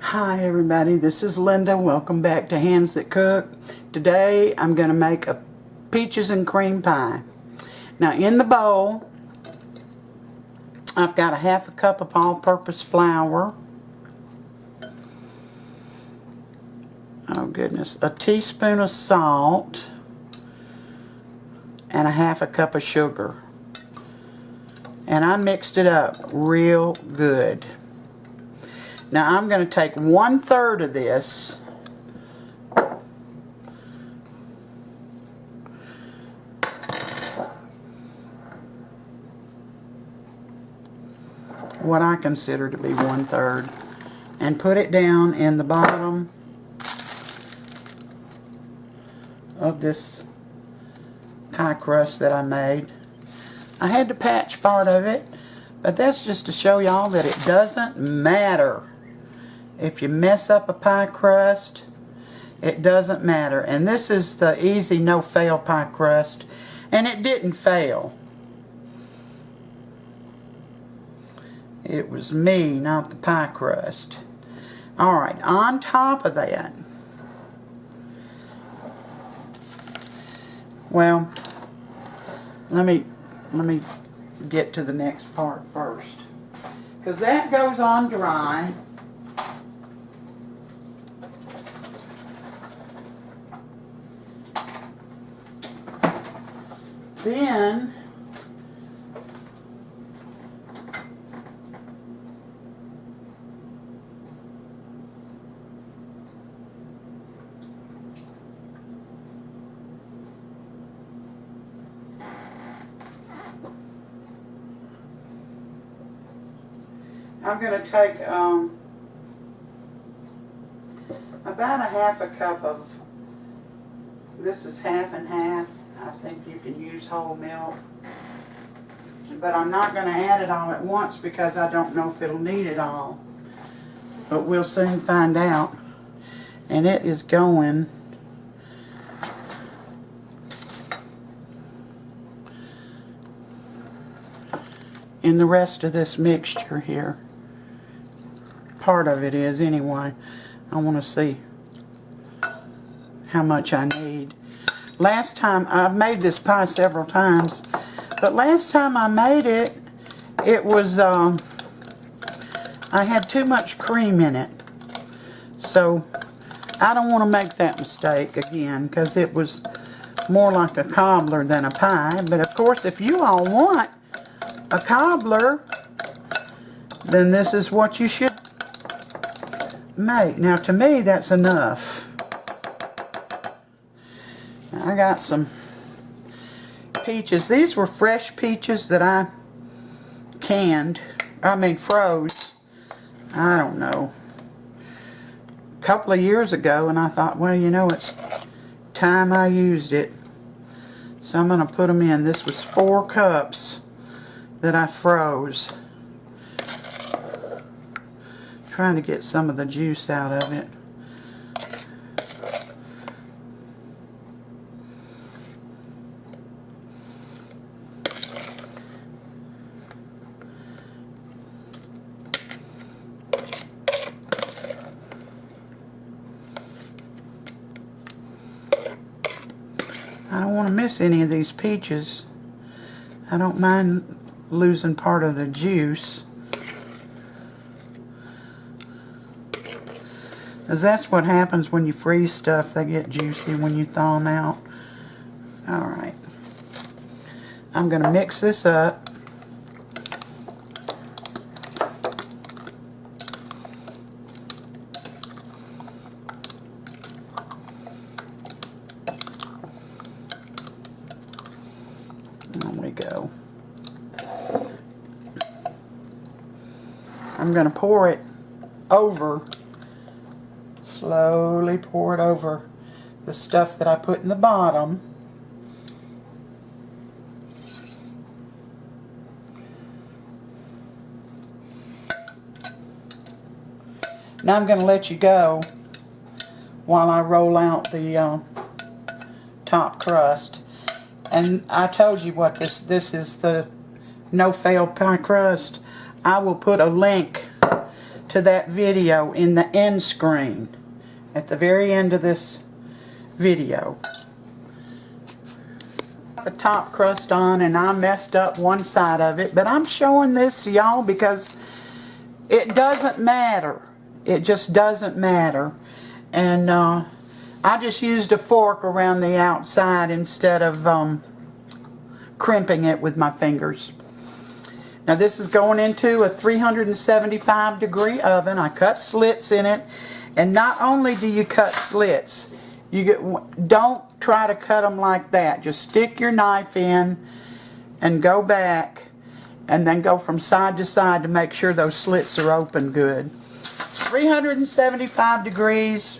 Hi everybody, this is Linda. Welcome back to Hands That Cook. Today I'm going to make a peaches and cream pie. Now in the bowl I've got a half a cup of all-purpose flour. Oh goodness, a teaspoon of salt and a half a cup of sugar. And I mixed it up real good. Now I'm going to take 1/3 of this what I consider to be 1/3 and put it down in the bottom of this pie crust that I made. I had to patch part of it, but that's just to show y'all that it doesn't matter. If you mess up a pie crust, it doesn't matter. And this is the easy no-fail pie crust, and it didn't fail. It was me, not the pie crust. Alright, on top of that, well, let me get to the next part first, because that goes on dry. Then I'm going to take about a half a cup of, this is half and half. I think you can use whole milk, but I'm not going to add it all at once because I don't know if it'll need it all, but we'll soon find out. And it is going in the rest of this mixture here. Part of it is anyway. I want to see how much I need. Last time, I've made this pie several times, but last time I made it, it was, I had too much cream in it. So, I don't want to make that mistake again, because it was more like a cobbler than a pie. But of course, if you all want a cobbler, then this is what you should make. Now, to me, that's enough. I got some peaches. These were fresh peaches that I froze, I don't know, a couple of years ago, and I thought, well, you know, it's time I used it. So I'm going to put them in. This was 4 cups that I froze. Trying to get some of the juice out of it. I don't want to miss any of these peaches. I don't mind losing part of the juice, because that's what happens when you freeze stuff. They get juicy when you thaw them out. Alright. I'm going to mix this up. There we go. I'm going to pour it over, slowly pour it over the stuff that I put in the bottom. Now I'm going to let you go while I roll out the top crust. And I told you what this is, the no-fail pie crust. I will put a link to that video in the end screen. At the very end of this video. The top crust on, and I messed up one side of it, but I'm showing this to y'all because it doesn't matter. It just doesn't matter. And I just used a fork around the outside instead of crimping it with my fingers. Now this is going into a 375 degree oven. I cut slits in it, and not only do you cut slits, don't try to cut them like that. Just stick your knife in and go back, and then go from side to side to make sure those slits are open good. 375 degrees,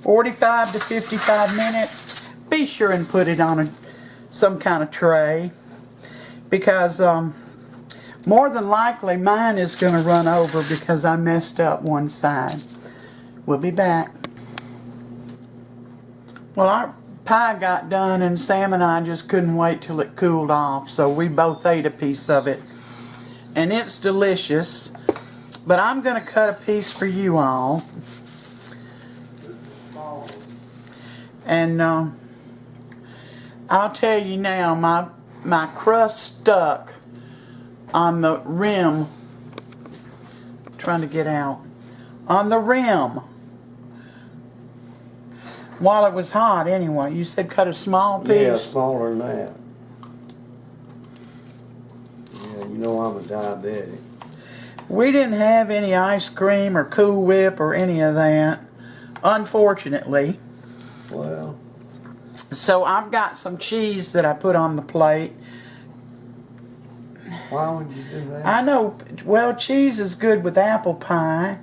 45 to 55 minutes. Be sure and put it on some kind of tray, because more than likely mine is going to run over because I messed up one side. We'll be back. Well, our pie got done, and Sam and I just couldn't wait till it cooled off, so we both ate a piece of it. And it's delicious, but I'm going to cut a piece for you all. And I'll tell you now, my crust stuck on the rim, trying to get out, on the rim. While it was hot anyway. You said cut a small piece? Yeah, smaller than that. Yeah, you know I'm a diabetic. We didn't have any ice cream or Cool Whip or any of that, unfortunately. Well. So I've got some cheese that I put on the plate. Why would you do that? I know, well, cheese is good with apple pie.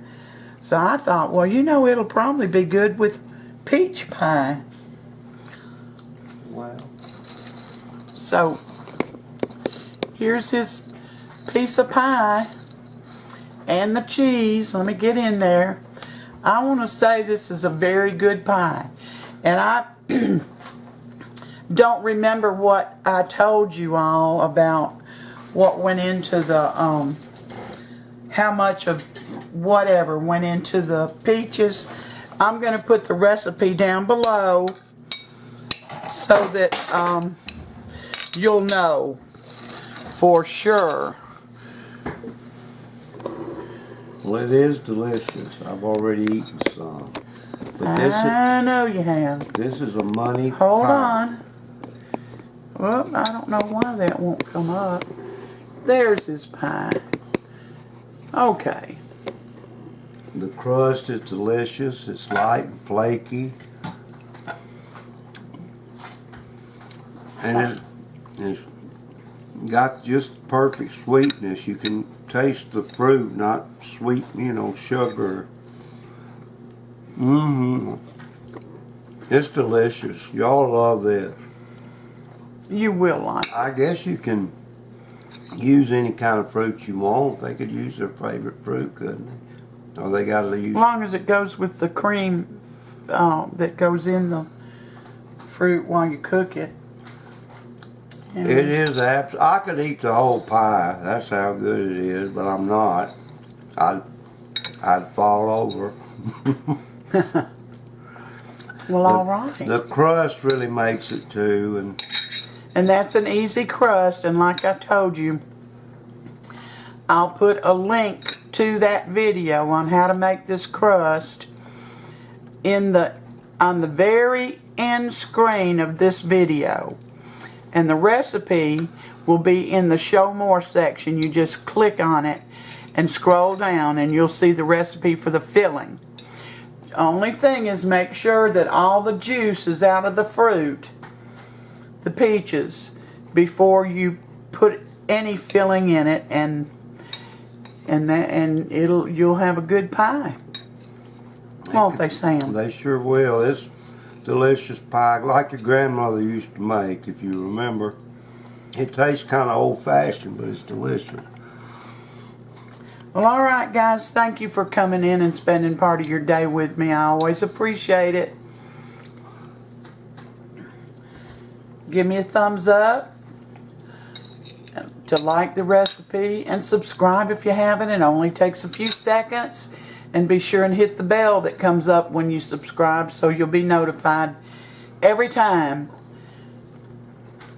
So I thought, well, you know, it'll probably be good with peach pie. Wow. So here's his piece of pie and the cheese. Let me get in there. I want to say this is a very good pie. And I don't remember what I told you all about what went into the, how much of whatever went into the peaches. I'm going to put the recipe down below so that you'll know for sure. Well, it is delicious. I've already eaten some. But I know you have. This is a money Hold pie. on. Well, I don't know why that won't come up. There's his pie. Okay. The crust is delicious. It's light and flaky. And it's got just perfect sweetness. You can taste the fruit, not sweet, you know, sugar. It's delicious. Y'all love this. You will like it. I guess you can use any kind of fruit you want. They could use their favorite fruit, couldn't they? Or they got to use... As long as it goes with the cream that goes in the fruit while you cook it. It is I could eat the whole pie. That's how good it is, but I'm not. I'd fall over. Well, all right. The crust really makes it too, and that's an easy crust. And like I told you, I'll put a link to that video on how to make this crust on the very end screen of this video. And the recipe will be in the show more section. You just click on it and scroll down and you'll see the recipe for the filling. The only thing is make sure that all the juice is out of the fruit, the peaches, before you put any filling in it, and you'll have a good pie. Won't they, Sam? They sure will. It's delicious pie, like your grandmother used to make, if you remember. It tastes kind of old-fashioned, but it's delicious. Well, all right, guys. Thank you for coming in and spending part of your day with me. I always appreciate it. Give me a thumbs up. to like the recipe and subscribe if you haven't. It only takes a few seconds. And be sure and hit the bell that comes up when you subscribe so you'll be notified every time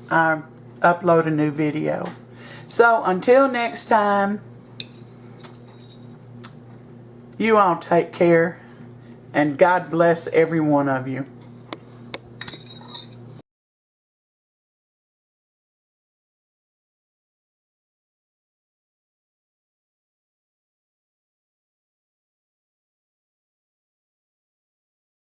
I upload a new video. So until next time, you all take care and God bless every one of you.